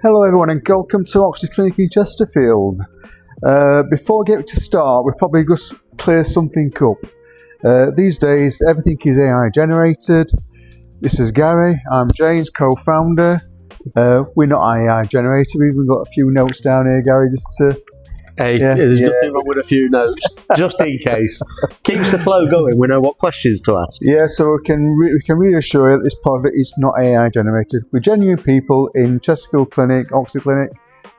Hello everyone and welcome to OxyClinic Chesterfield. Before I get to start, we'll probably just clear something up. These days everything is AI generated. This is Gary, I'm James, co-founder. We're not AI generated, we've even got a few notes down here, Gary, just to... There's nothing wrong with a few notes, just in case. Keeps the flow going, we know what questions to ask. Yeah, so we can really assure you that this product is not AI generated. We're genuine people in Chesterfield Clinic, OxyClinic,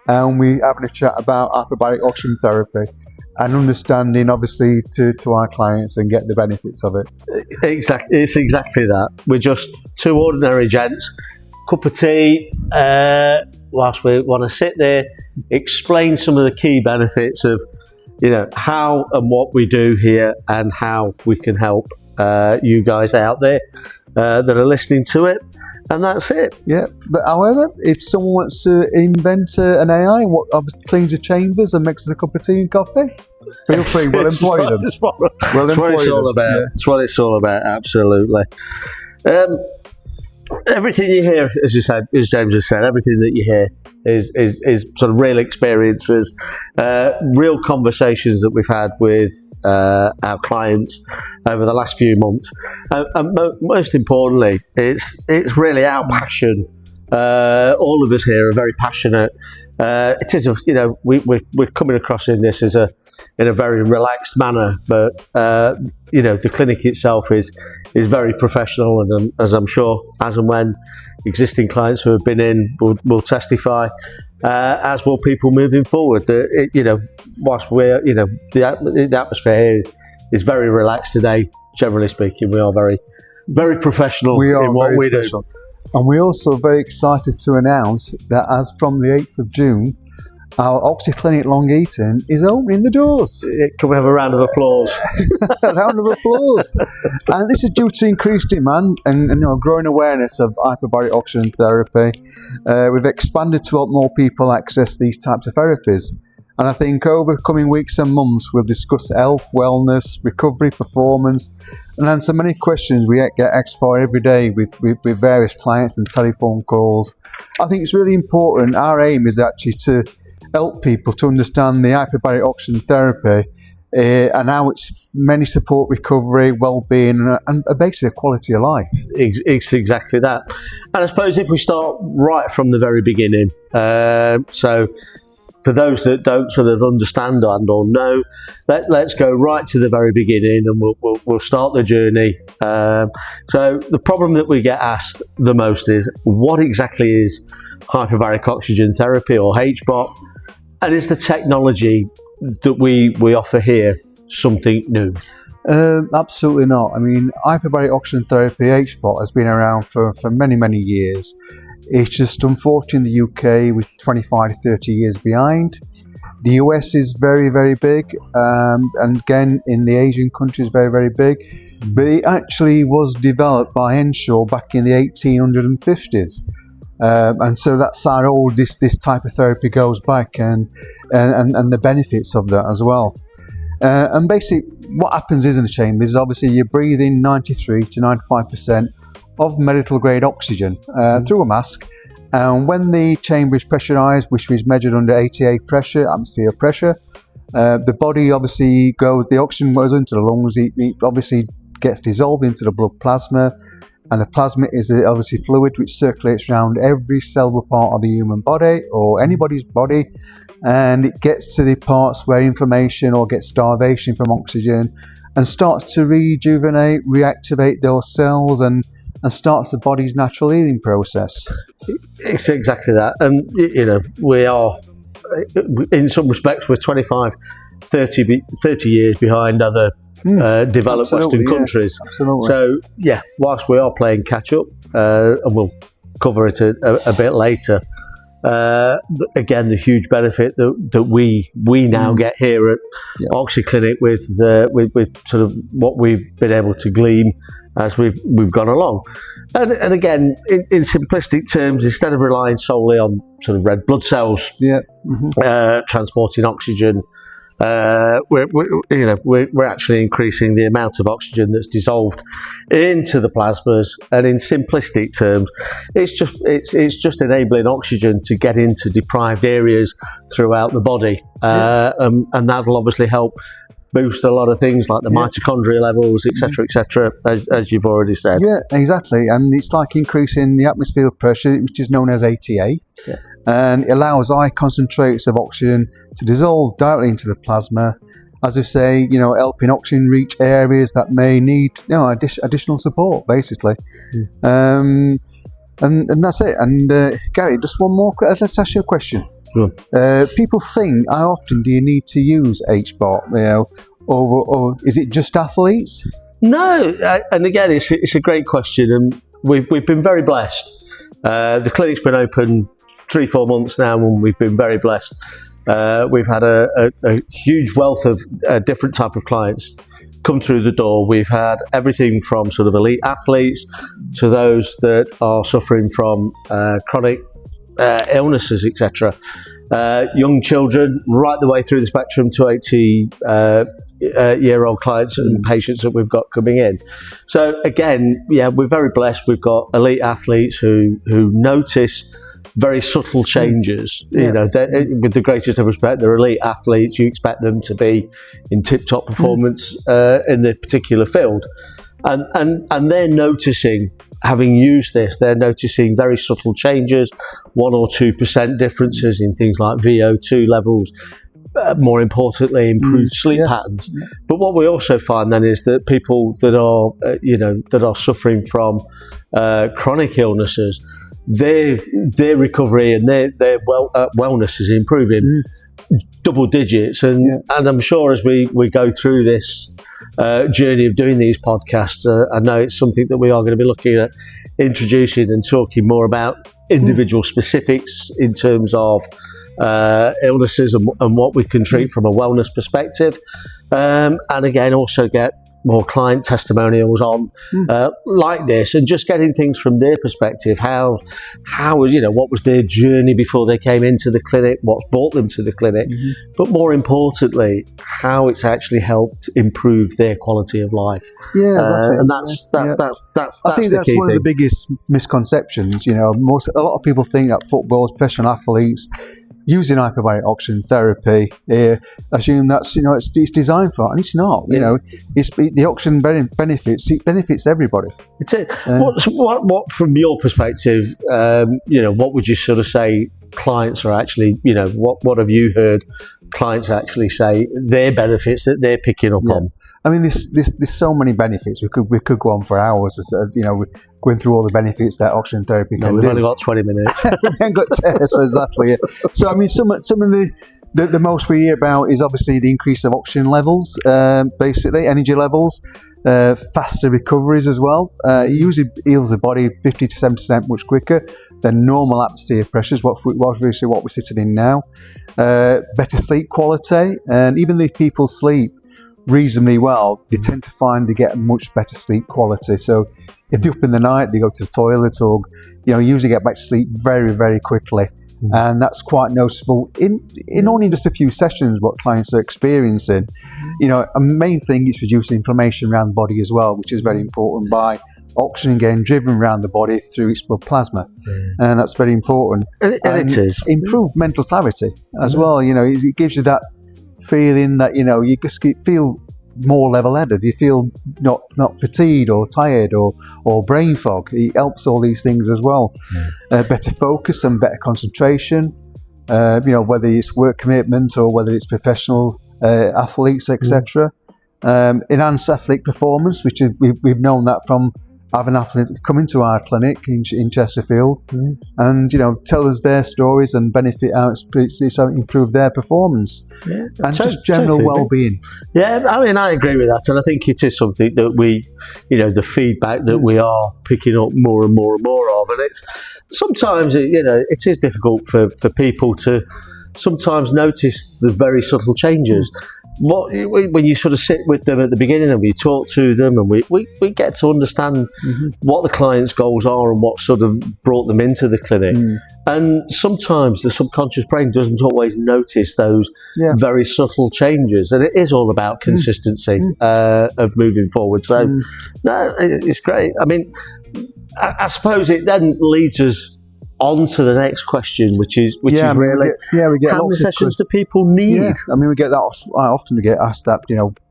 and we're having a chat about hyperbaric oxygen therapy and understanding, obviously, to our clients and get the benefits of it. Exactly, it's exactly that. We're just two ordinary gents, cup of tea, whilst we want to sit there, explain some of the key benefits of, how and what we do here and how we can help you guys out there that are listening to it, and that's it. Yeah, but however, if someone wants to invent an AI cleans your chambers and makes us a cup of tea and coffee, feel free, we'll employ them. That's what it's all about. Yeah. That's what it's all about, absolutely. Everything you hear, as James has said, everything that you hear is sort of real experiences, real conversations that we've had with our clients over the last few months, and most importantly, it's really our passion. All of us here are very passionate. It is, we're coming across in this in a very relaxed manner, but the clinic itself is very professional, and as I'm sure, as and when existing clients who have been in will testify, as will people moving forward. Whilst we're, the atmosphere here is very relaxed today. Generally speaking, we are very, very professional in what we do. And we're also very excited to announce that as from the 8th of June, our OxyClinic Long Eaton is opening the doors. Can we have a round of applause? A round of applause. And this is due to increased demand and growing awareness of hyperbaric oxygen therapy. We've expanded to help more people access these types of therapies. And I think over the coming weeks and months, we'll discuss health, wellness, recovery, performance, and answer many questions we get asked for every day with various clients and telephone calls. I think it's really important. Our aim is actually to help people to understand the hyperbaric oxygen therapy and how it's many support recovery, well-being, and basically a quality of life. It's exactly that. And I suppose if we start right from the very beginning, so for those that don't sort of understand and or know, let's go right to the very beginning, and we'll start the journey. So the problem that we get asked the most is, what exactly is hyperbaric oxygen therapy, or HBOT? And is the technology that we offer here something new? Absolutely not. I mean, hyperbaric oxygen therapy, HBOT, has been around for many, many years. It's just, unfortunately, in the UK, we're 25 to 30 years behind. The US is very, very big, and again, in the Asian countries, very, very big. But it actually was developed by Henshaw back in the 1850s. And so that's how old this type of therapy goes back, and the benefits of that as well. And basically what happens is in the chamber is obviously you breathe in 93 to 95% of medical grade oxygen through a mask, and when the chamber is pressurized, which is measured under 88 pressure, atmosphere pressure, the body obviously the oxygen goes into the lungs, it obviously gets dissolved into the blood plasma. And the plasma is obviously fluid which circulates around every cellular part of the human body or anybody's body, and it gets to the parts where inflammation or gets starvation from oxygen and starts to rejuvenate, reactivate those cells, and starts the body's natural healing process. It's exactly that. And we are, in some respects, we're 25, 30 years behind other developed Western countries. Absolutely. So whilst we are playing catch up, and we'll cover it a bit later, again, the huge benefit that we now get here at OxyClinic with sort of what we've been able to glean as we've gone along, and again, in simplistic terms, instead of relying solely on sort of red blood cells transporting oxygen we're actually increasing the amount of oxygen that's dissolved into the plasmas, and in simplistic terms, it's just enabling oxygen to get into deprived areas throughout the body, and that'll obviously help boost a lot of things like the mitochondria levels, etc., as you've already said. Yeah, exactly. And it's like increasing the atmospheric pressure, which is known as ATA, and it allows high concentrates of oxygen to dissolve directly into the plasma, as I say, helping oxygen reach areas that may need additional support, basically. And that's it. And Gary, just one more. Let's ask you a question. Sure. People think, how often do you need to use HBOT? Or is it just athletes? No, and again, it's a great question, and we've been very blessed. The clinic's been open 3-4 months now, and we've been very blessed. We've had a huge wealth of different type of clients come through the door. We've had everything from sort of elite athletes to those that are suffering from chronic illnesses, etc. Young children, right the way through the spectrum to 80-year-old clients and patients that we've got coming in. So again, we're very blessed. We've got elite athletes who notice very subtle changes. With the greatest of respect, they're elite athletes. You expect them to be in tip-top performance in the particular field, and they're noticing. Having used this, they're noticing very subtle changes, 1 or 2% differences in things like VO2 levels, more importantly, improved sleep patterns. But what we also find then is that people that are suffering from chronic illnesses, their recovery and their wellness is improving double digits. And I'm sure as we go through this journey of doing these podcasts, I know it's something that we are going to be looking at introducing and talking more about individual specifics in terms of illnesses and what we can treat from a wellness perspective, and again also get more client testimonials on like this, and just getting things from their perspective. How was what was their journey before they came into the clinic, what's brought them to the clinic, but more importantly, how it's actually helped improve their quality of life. And that's I think that's one of the biggest misconceptions. A lot of people think that football, professional athletes using hyperbaric oxygen therapy, assume that's it's designed for, and it's not. It's the oxygen benefits everybody. It's it. What from your perspective? What would you sort of say clients are actually? What have you heard clients actually say their benefits that they're picking up on? I mean, there's so many benefits. We could go on for hours. Going through all the benefits that oxygen therapy can do. We've only got 20 minutes. We haven't got exactly. So I mean, some of the most we hear about is obviously the increase of oxygen levels, basically energy levels, faster recoveries as well. It usually heals the body 50 to 70% much quicker than normal atmospheric pressures, what we're sitting in now. Better sleep quality, and even if people sleep reasonably well, they tend to find they get a much better sleep quality. So if they're up in the night, they go to the toilet, or usually get back to sleep very, very quickly. And that's quite noticeable in only just a few sessions what clients are experiencing. A main thing is reducing inflammation around the body as well, which is very important by oxygen getting driven around the body through its blood plasma, and that's very important. And it is improved mental clarity as well. It gives you that feeling that you just feel more level-headed. You feel not fatigued or tired or brain fog. It helps all these things as well. Better focus and better concentration. Whether it's work commitment or whether it's professional athletes, etc. Enhanced athletic performance, which we've known that from having athletes come into our clinic in Chesterfield and tell us their stories and benefit how it's improved their performance and just general well-being. I mean, I agree with that, and I think it is something that we, the feedback that we are picking up more and more and more of, and it's sometimes it is difficult for people to sometimes notice the very subtle changes. when you sort of sit with them at the beginning and we talk to them and we get to understand what the client's goals are and what sort of brought them into the clinic. And sometimes the subconscious brain doesn't always notice those very subtle changes, and it is all about consistency of moving forward. So no, it's great. I mean, I suppose it then leads us on to the next question, which is really, we get how many sessions do people need? I mean, we get that. I often get asked that,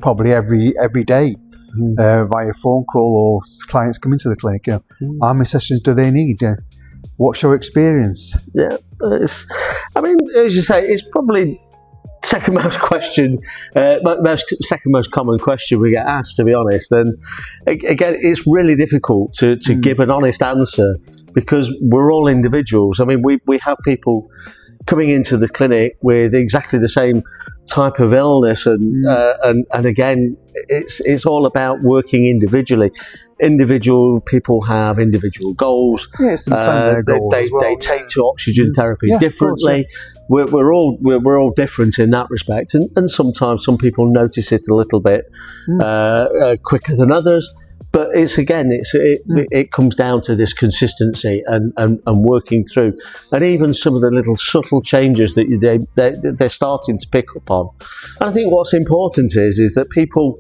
probably every day via phone call, or clients come into the clinic. How many sessions do they need? What's your experience? Yeah, I mean, as you say, it's probably second most common question we get asked, to be honest. And again, it's really difficult to give an honest answer, because we're all individuals. I mean, we have people coming into the clinic with exactly the same type of illness, and again, it's all about working individually. Individual people have individual goals. Yes, they take to oxygen therapy differently. We're all different in that respect, and sometimes some people notice it a little bit quicker than others. But it comes down to this consistency and working through, and even some of the little subtle changes that they're starting to pick up on. And I think what's important is that people,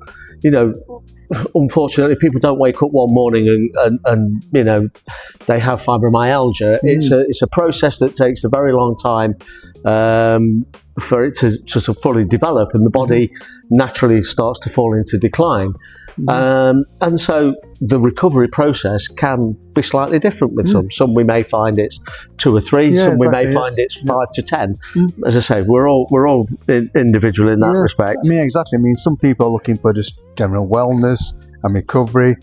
unfortunately, people don't wake up one morning and they have fibromyalgia. It's a process that takes a very long time for it to sort of fully develop, and the body naturally starts to fall into decline. And so the recovery process can be slightly different with some. Some we may find it's 2 or 3. Some we may find it's 5 to 10. As I say, we're all individual in that respect. I mean, exactly. I mean, some people are looking for just general wellness and recovery,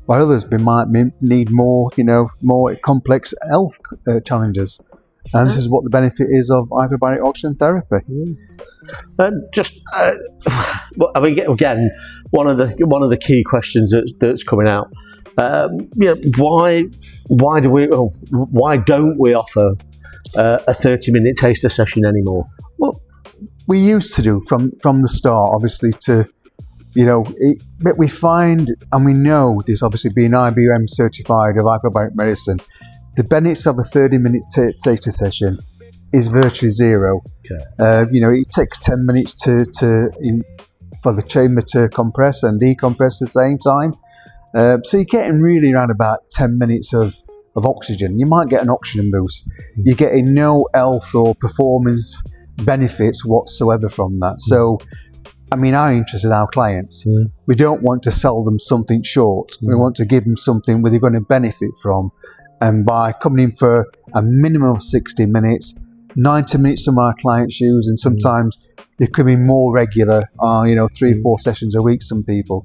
while others might need more complex health challenges. And this is what the benefit is of hyperbaric oxygen therapy. I mean, again, one of the key questions that's coming out. Why don't we offer a 30-minute taster session anymore? Well, we used to do from the start, obviously, but we find, and we know this, obviously being IBM certified of hyperbaric medicine, the benefits of a 30-minute taster session is virtually zero. Okay. It takes 10 minutes for the chamber to compress and decompress at the same time. So you're getting really around about 10 minutes of oxygen. You might get an oxygen boost. You're getting no health or performance benefits whatsoever from that. So, I mean, our interest in our clients, we don't want to sell them something short. We want to give them something where they're going to benefit from. And by coming in for a minimum of 60 minutes, 90 minutes of my clients use, and sometimes they come in more regular, 3 or 4 sessions a week, some people.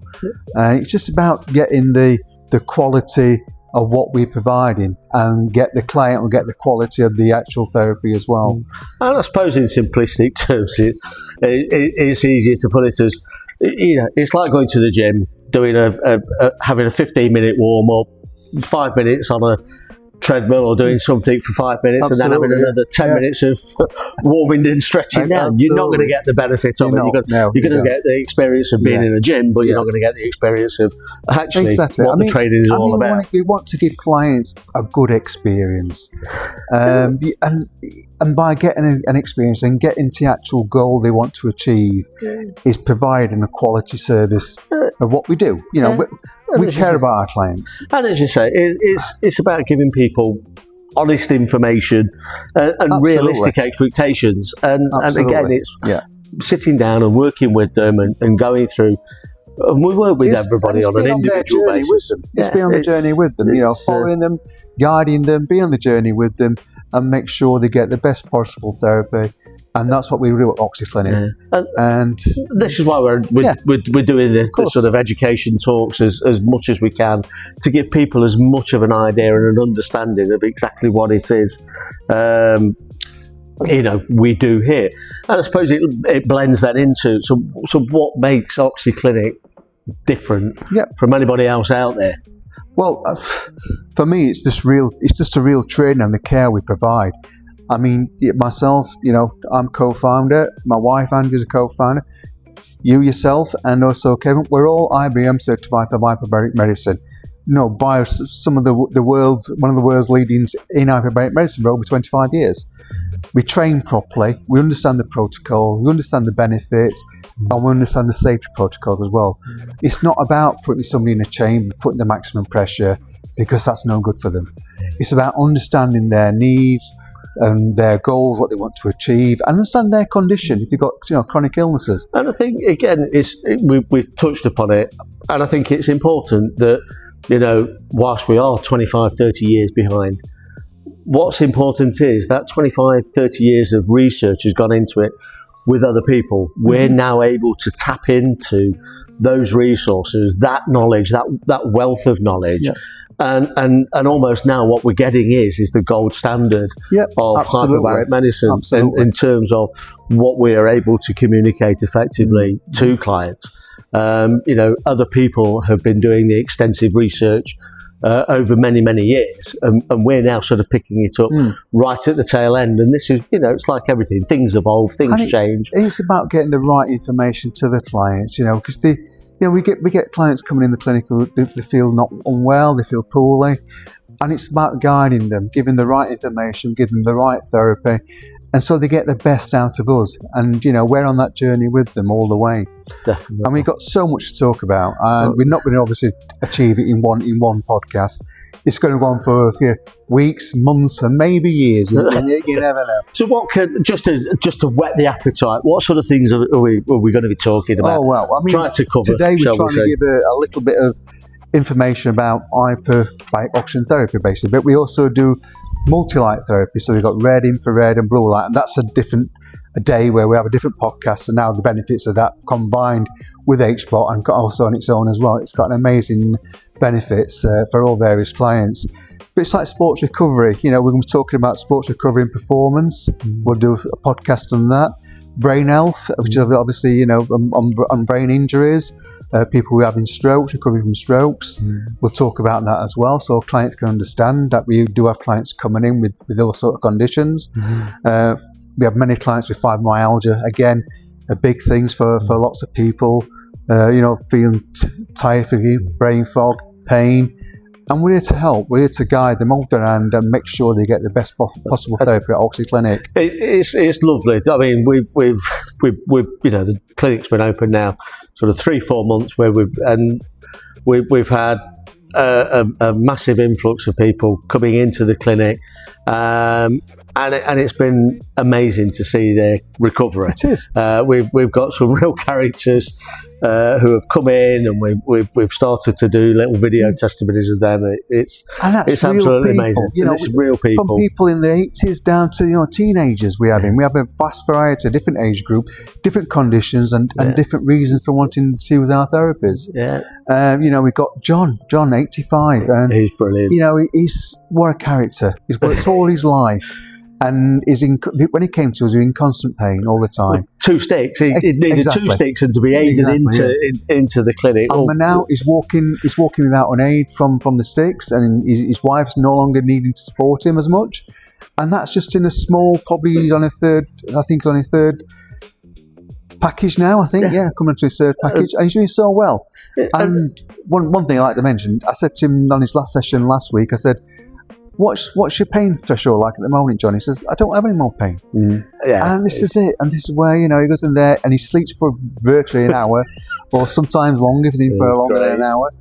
It's just about getting the quality of what we're providing, and get the client will get the quality of the actual therapy as well. And I suppose in simplistic terms, it's easier to put it as, it's like going to the gym, doing having a 15-minute warm-up, 5 minutes on a treadmill, or doing something for 5 minutes, and then having another 10 minutes of warming and stretching down. You're not going to get the benefits of it. You're going to get the experience of being in a gym, but you're not going to get the experience of actually what the training is all about. We want to give clients a good experience, and by getting an experience and getting to the actual goal they want to achieve, is providing a quality service of what we do. We care about our clients. And as you say, it's about giving people honest information and realistic expectations. And again, it's sitting down and working with them and going through. And we work with everybody on an individual basis. It's being on the journey with them, following them, guiding them, being on the journey with them, and make sure they get the best possible therapy. And that's what we do at OxyClinic. And this is why we're doing this sort of education talks as much as we can, to give people as much of an idea and an understanding of exactly what it is we do here. And I suppose it blends that into so what makes OxyClinic different from anybody else out there? Well, for me, it's just a real training and the care we provide. I mean, myself, I'm co-founder. My wife, Andrew's a co-founder. you yourself, and also Kevin, we're all IBM certified for hyperbaric medicine. By some of one of the world's leadings in hyperbaric medicine for over 25 years. We train properly, we understand the protocols, we understand the benefits, and we understand the safety protocols as well. It's not about putting somebody in a chamber, putting the maximum pressure, because that's no good for them. It's about understanding their needs and their goals, what they want to achieve, and understand their condition if you've got chronic illnesses. And I think, again, we've touched upon it, and I think it's important that, whilst we are 25, 30 years behind, what's important is that 25, 30 years of research has gone into it with other people. We're now able to tap into those resources, that knowledge, that wealth of knowledge. Yeah. And almost now what we're getting is the gold standard of hyperbaric medicine in terms of what we are able to communicate effectively to clients. Other people have been doing the extensive research over many, many years, and we're now sort of picking it up right at the tail end. And this is, it's like everything. Things evolve, things change. It's about getting the right information to the clients, because we get clients coming in the clinic who they feel not unwell, they feel poorly, and it's about guiding them, giving the right information, giving them the right therapy, and so they get the best out of us. And we're on that journey with them all the way. Definitely. And we've got so much to talk about, and we're not going to obviously achieve it in one podcast. It's going to go on for a few weeks, months, and maybe years. You never know. So, what just to whet the appetite, what sort of things are we going to be talking about? Oh well, I mean, try to cover. Today we're trying to give a little bit of information about hyperbaric oxygen therapy, basically, but we also do multi-light therapy. So we've got red, infrared, and blue light, and that's a day where we have a different podcast. And now the benefits of that combined with HBOT and also on its own as well, it's got an amazing benefits for all various clients. But it's like sports recovery. We're going to be talking about sports recovery and performance. We'll do a podcast on that. Brain health, which is obviously, on brain injuries, people who are having strokes, recovering from strokes. We'll talk about that as well, so clients can understand that we do have clients coming in with all sorts of conditions. We have many clients with fibromyalgia, again, big things for lots of people, feeling tired, brain fog, pain. And we're here to help. We're here to guide them all around and make sure they get the best possible therapy at OxyClinic. It's lovely. I mean, we've the clinic's been open now sort of 3-4 months, where we've had a massive influx of people coming into the clinic, and it's been amazing to see their recovery. It is. We've got some real characters who have come in, and we've started to do little video testimonies of them. It's absolutely people, amazing. It's real people. From people in their 80s down to teenagers. We have a vast variety, different age group, different conditions, and different reasons for wanting to use our therapies. We've got John 85, and he's brilliant. He's what a character. He's worked all his life. And when he came to us, he was in constant pain all the time. 2 sticks. He needed 2 sticks, and to be aided into the clinic. And now he's walking without an aid from the sticks, and his wife's no longer needing to support him as much. And that's just in a small, probably he's on a third package now, I think. Coming to his third package, and he's doing so well. And one thing I like to mention, I said to him on his last session last week, I said, What's your pain threshold like at the moment, John? He says, I don't have any more pain. And this is it. And this is where, he goes in there and he sleeps for virtually an hour, or sometimes longer if he's in for longer than an hour.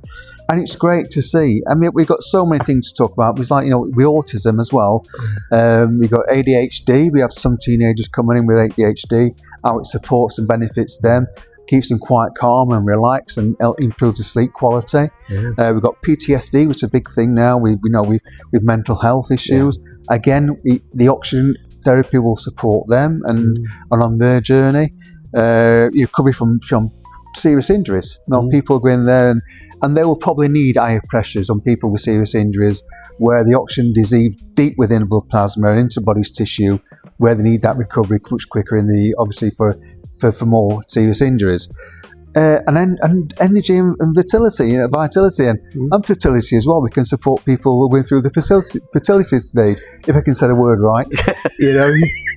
And it's great to see. I mean, we've got so many things to talk about. It's like, with autism as well. We've got ADHD. We have some teenagers coming in with ADHD, how it supports and benefits them. Keeps them quite calm and relaxed, and improves the sleep quality. We've got PTSD, which is a big thing now. We know with mental health issues. Again, the oxygen therapy will support them and on their journey. Recovery from serious injuries. People go in there and they will probably need higher pressures on people with serious injuries, where the oxygen is deep within the blood plasma and into body's tissue, where they need that recovery much quicker obviously for more serious injuries. and energy and vitality, vitality and fertility as well. We can support people who are going through the fertility stage, if I can say the word right.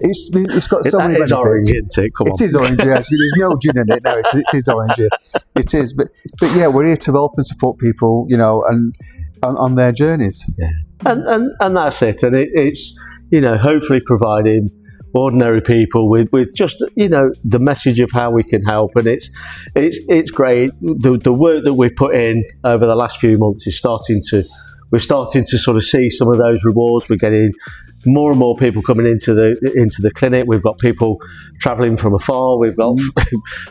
It's got so many benefits. Orange, isn't it? Come on. It is orange, actually. There's no gin in it. No, it is orange. It is. But yeah, we're here to help and support people, and on their journeys. Yeah. And that's it. And it's hopefully providing ordinary people with just the message of how we can help. And it's great. The work that we've put in over the last few months is we're starting to sort of see some of those rewards. We're getting more and more people coming into the clinic. We've got people travelling from afar. We've got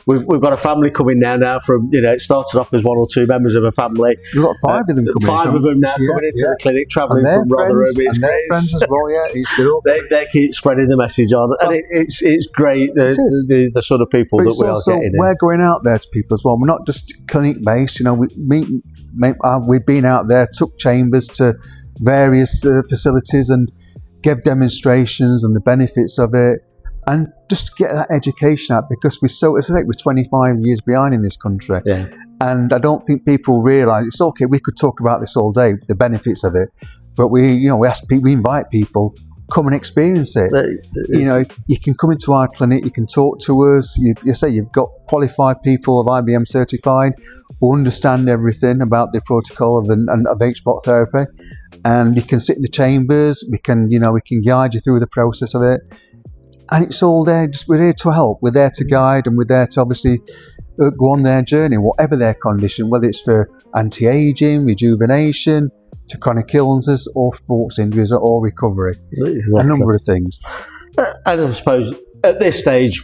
we've got a family coming now from it started off as one or two members of a family. We've got five of them coming. Five of them now coming into the clinic, travelling from Rotherham. And their friends as well. Yeah, they keep spreading the message on, and it's great. The sort of people that we are getting. We're going out there to people as well. We're not just clinic based. We've been out there, took chambers to various facilities and give demonstrations and the benefits of it, and just get that education out, because we're 25 years behind in this country. Yeah. And I don't think people realise it's okay. We could talk about this all day, the benefits of it, but we invite people, come and experience it. If you can come into our clinic, you can talk to us. You say you've got qualified people of IBM certified who understand everything about the protocol of HBOT therapy. And you can sit in the chambers. We can guide you through the process of it, and it's all there. We're here to help. We're there to guide, and we're there to obviously go on their journey, whatever their condition, whether it's for anti-aging, rejuvenation, to chronic illnesses, or sports injuries, or recovery. Exactly. A number of things. And I suppose at this stage,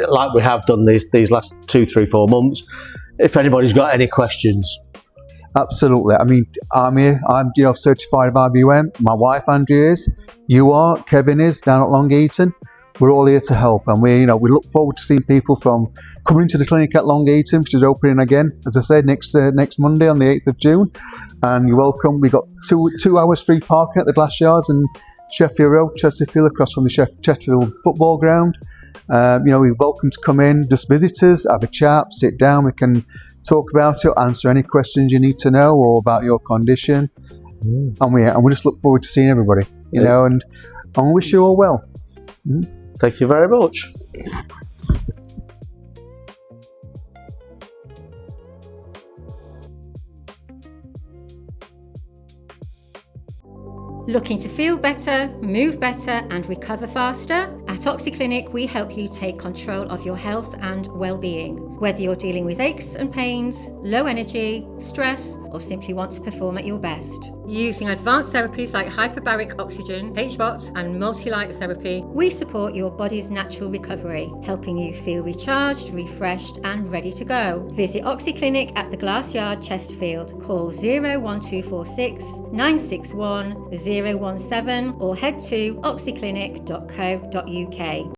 like we have done these last 2, 3, 4 months, if anybody's got any questions. Absolutely. I mean, I'm here. I'm certified of IBM. My wife Andrea is. You are. Kevin is down at Long Eaton. We're all here to help, and we look forward to seeing people from coming into the clinic at Long Eaton, which is opening again, as I said, next Monday on the 8th of June. And you're welcome. We got 2 hours free parking at the Glass Yards and Sheffield Road, Chesterfield, across from the Chesterfield football ground. We're welcome to come in, just visit us, have a chat, sit down. We can talk about it, answer any questions you need to know or about your condition. And we just look forward to seeing everybody, and we wish you all well. Thank you very much. Looking to feel better, move better and recover faster? At OxyClinic, we help you take control of your health and well-being. Whether you're dealing with aches and pains, low energy, stress, or simply want to perform at your best. Using advanced therapies like hyperbaric oxygen, HBOT, and multi-light therapy, we support your body's natural recovery, helping you feel recharged, refreshed, and ready to go. Visit OxyClinic at the Glass Yard, Chesterfield. Call 01246 961 017 or head to oxyclinic.co.uk.